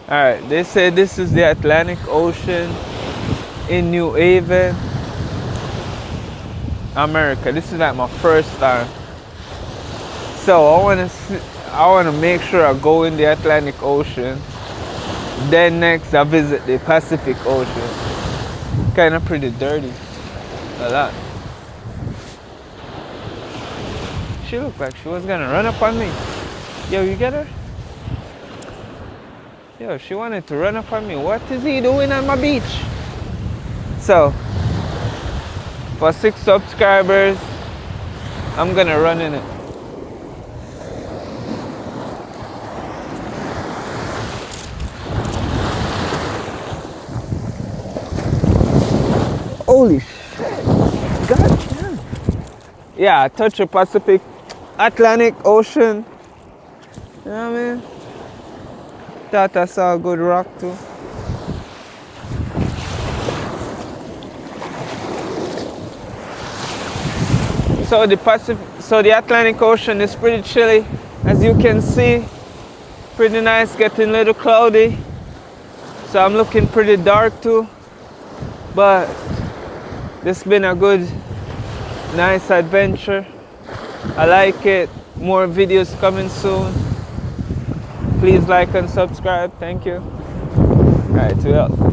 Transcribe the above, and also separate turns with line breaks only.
Alright, they say this is the Atlantic Ocean in New Haven, America. This is like my first time. So I wanna make sure I go in the Atlantic Ocean. Then next I visit the Pacific Ocean. Kinda pretty dirty. A lot. She looked like she was gonna run up on me. Yo, you get her? Yo, she wanted to run up on me. What is he doing on my beach? So, for 6 subscribers, I'm gonna run in it. Holy shit. God damn. Yeah, I touch the Pacific, Atlantic Ocean. You know what I mean? Thought I saw a good rock too. So the Atlantic Ocean is pretty chilly, as you can see. Pretty nice, getting a little cloudy. So I'm looking pretty dark too. But this has been a good, nice adventure. I like it. More videos coming soon. Please like and subscribe. Thank you. Alright, we out.